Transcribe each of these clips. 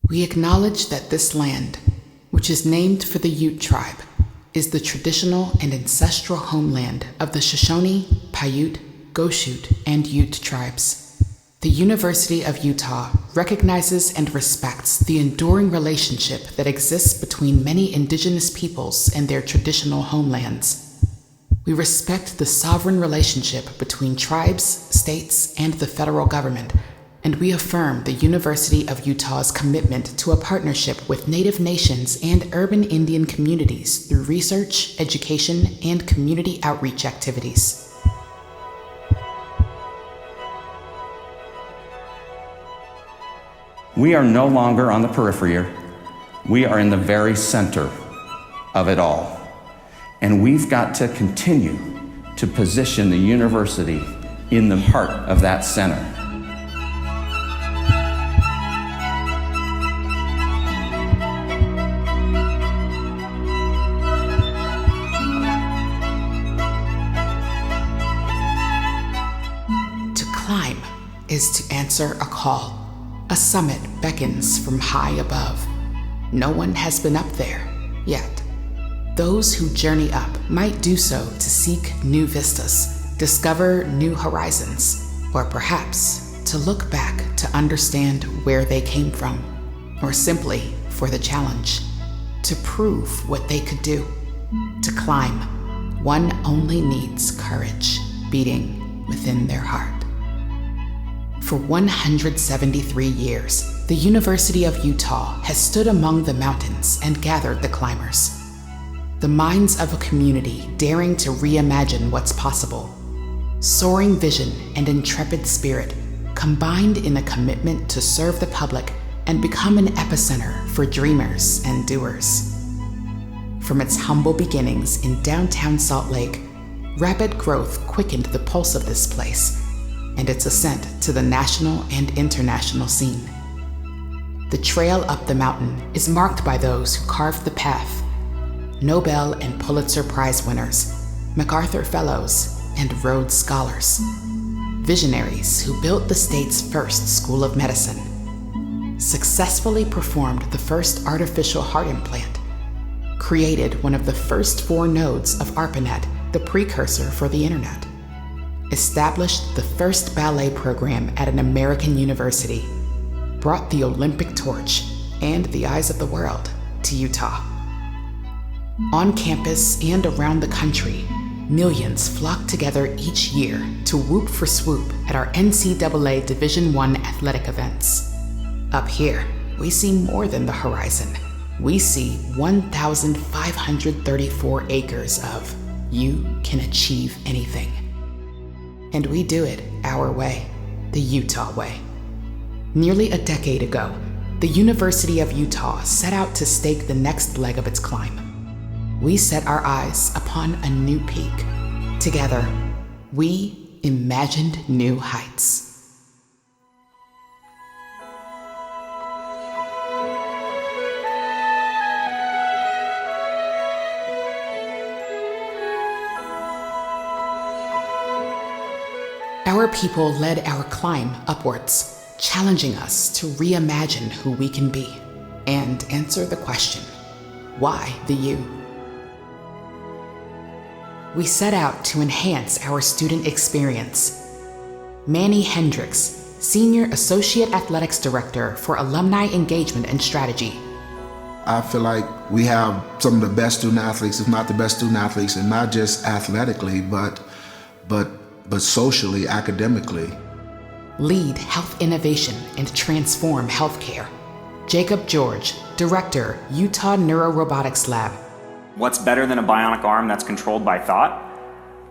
We acknowledge that this land, which is named for the Ute tribe, is the traditional and ancestral homeland of the Shoshone, Paiute, Goshute, and Ute tribes. The University of Utah recognizes and respects the enduring relationship that exists between many indigenous peoples and their traditional homelands. We respect the sovereign relationship between tribes, states, and the federal government, and we affirm the University of Utah's commitment to a partnership with Native nations and urban Indian communities through research, education, and community outreach activities. We are no longer on the periphery. We are in the very center of it all. And we've got to continue to position the university in the heart of that center. To climb is to answer a call. A summit beckons from high above. No one has been up there yet. Those who journey up might do so to seek new vistas, discover new horizons, or perhaps to look back to understand where they came from, or simply for the challenge, to prove what they could do. To climb, one only needs courage beating within their heart. For 173 years, the University of Utah has stood among the mountains and gathered the climbers. The minds of a community daring to reimagine what's possible. Soaring vision and intrepid spirit combined in a commitment to serve the public and become an epicenter for dreamers and doers. From its humble beginnings in downtown Salt Lake, rapid growth quickened the pulse of this place and its ascent to the national and international scene. The trail up the mountain is marked by those who carved the path: Nobel and Pulitzer Prize winners, MacArthur Fellows, and Rhodes Scholars. Visionaries who built the state's first school of medicine, successfully performed the first artificial heart implant, created one of the first 4 nodes of ARPANET, the precursor for the internet, established the first ballet program at an American university, brought the Olympic torch and the eyes of the world to Utah. On campus and around the country, millions flock together each year to whoop for swoop at our NCAA Division I athletic events. Up here, we see more than the horizon. We see 1,534 acres of you can achieve anything. And we do it our way, the Utah way. Nearly a decade ago, the University of Utah set out to stake the next leg of its climb. We set our eyes upon a new peak. Together, we imagined new heights. Our people led our climb upwards, challenging us to reimagine who we can be and answer the question, why the U? We set out to enhance our student experience. Manny Hendricks, Senior Associate Athletics Director for Alumni Engagement and Strategy. I feel like we have some of the best student athletes, if not the best student athletes, and not just athletically, but socially, academically. Lead health innovation and transform healthcare. Jacob George, Director, Utah Neurorobotics Lab. What's better than a bionic arm that's controlled by thought?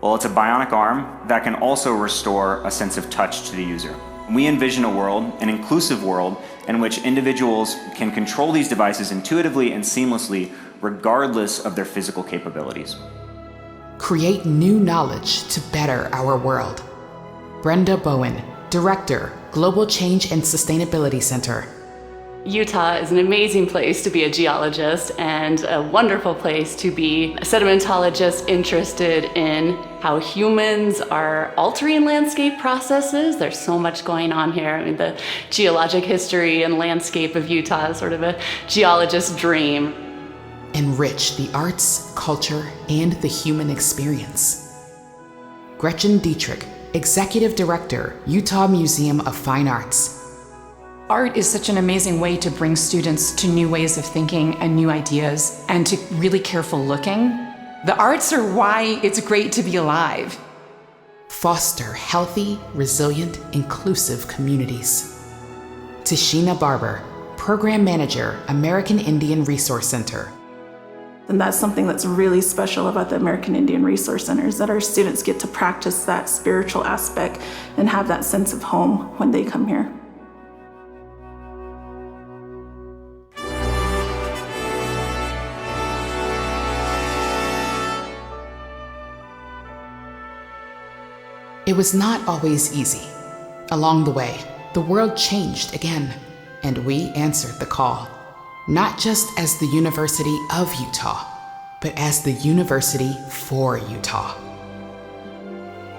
Well, it's a bionic arm that can also restore a sense of touch to the user. We envision a world, an inclusive world, in which individuals can control these devices intuitively and seamlessly, regardless of their physical capabilities. Create new knowledge to better our world. Brenda Bowen, Director, Global Change and Sustainability Center. Utah is an amazing place to be a geologist and a wonderful place to be a sedimentologist interested in how humans are altering landscape processes. There's so much going on here. I mean, the geologic history and landscape of Utah is sort of a geologist's dream. Enrich the arts, culture, and the human experience. Gretchen Dietrich, Executive Director, Utah Museum of Fine Arts. Art is such an amazing way to bring students to new ways of thinking and new ideas and to really careful looking. The arts are why it's great to be alive. Foster healthy, resilient, inclusive communities. Tashina Barber, Program Manager, American Indian Resource Center. And that's something that's really special about the American Indian Resource Center, is that our students get to practice that spiritual aspect and have that sense of home when they come here. It was not always easy. Along the way, the world changed again, and we answered the call, not just as the University of Utah, but as the University for Utah.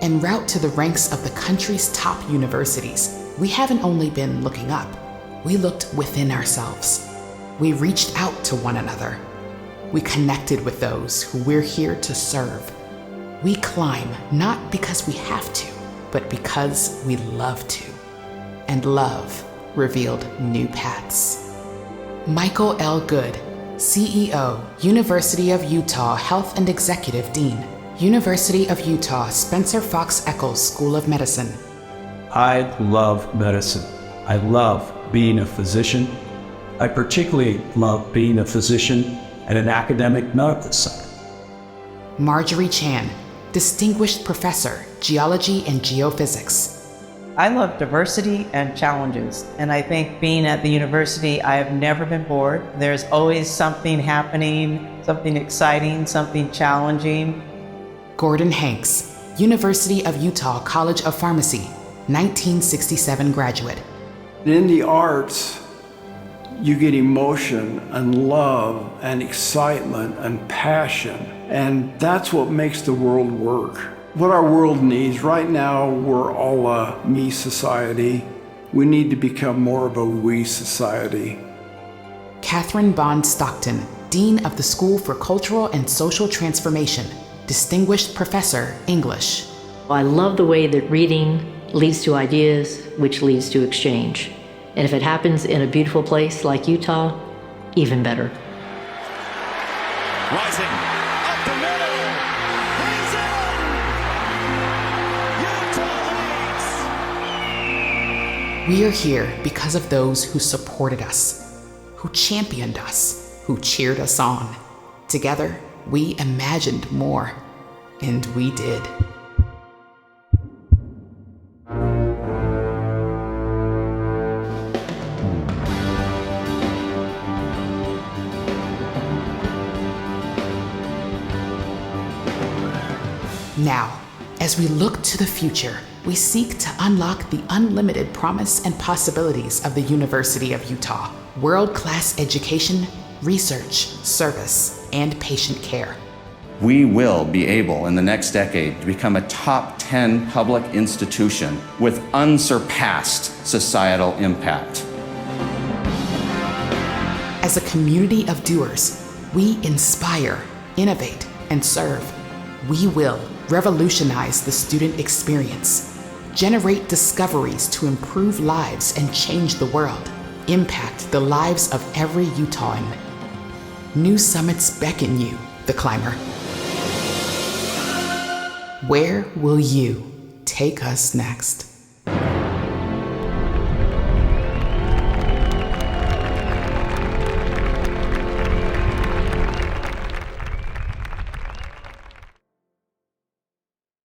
En route to the ranks of the country's top universities, we haven't only been looking up, we looked within ourselves. We reached out to one another. We connected with those who we're here to serve. We climb not because we have to, but because we love to. And love revealed new paths. Michael L. Good, CEO, University of Utah Health and Executive Dean, University of Utah Spencer Fox Eccles School of Medicine. I love medicine. I love being a physician. I particularly love being a physician at an academic medical center. Marjorie Chan, Distinguished Professor, Geology and Geophysics. I love diversity and challenges, and I think being at the university, I have never been bored. There's always something happening, something exciting, something challenging. Gordon Hanks, University of Utah College of Pharmacy, 1967 graduate. In the arts, you get emotion and love and excitement and passion, and that's what makes the world work. What our world needs right now, we're all a me society. We need to become more of a we society. Catherine Bond Stockton, Dean of the School for Cultural and Social Transformation, Distinguished Professor, English. I love the way that reading leads to ideas, which leads to exchange. And if it happens in a beautiful place like Utah, even better. Rising up the middle. He's in. Utah leads. We are here because of those who supported us, who championed us, who cheered us on. Together, we imagined more, and we did. Now, as we look to the future, we seek to unlock the unlimited promise and possibilities of the University of Utah. World-class education, research, service, and patient care. We will be able in the next decade to become a top 10 public institution with unsurpassed societal impact. As a community of doers, we inspire, innovate, and serve. We will revolutionize the student experience, generate discoveries to improve lives and change the world, impact the lives of every Utahn. New summits beckon you, the climber. Where will you take us next?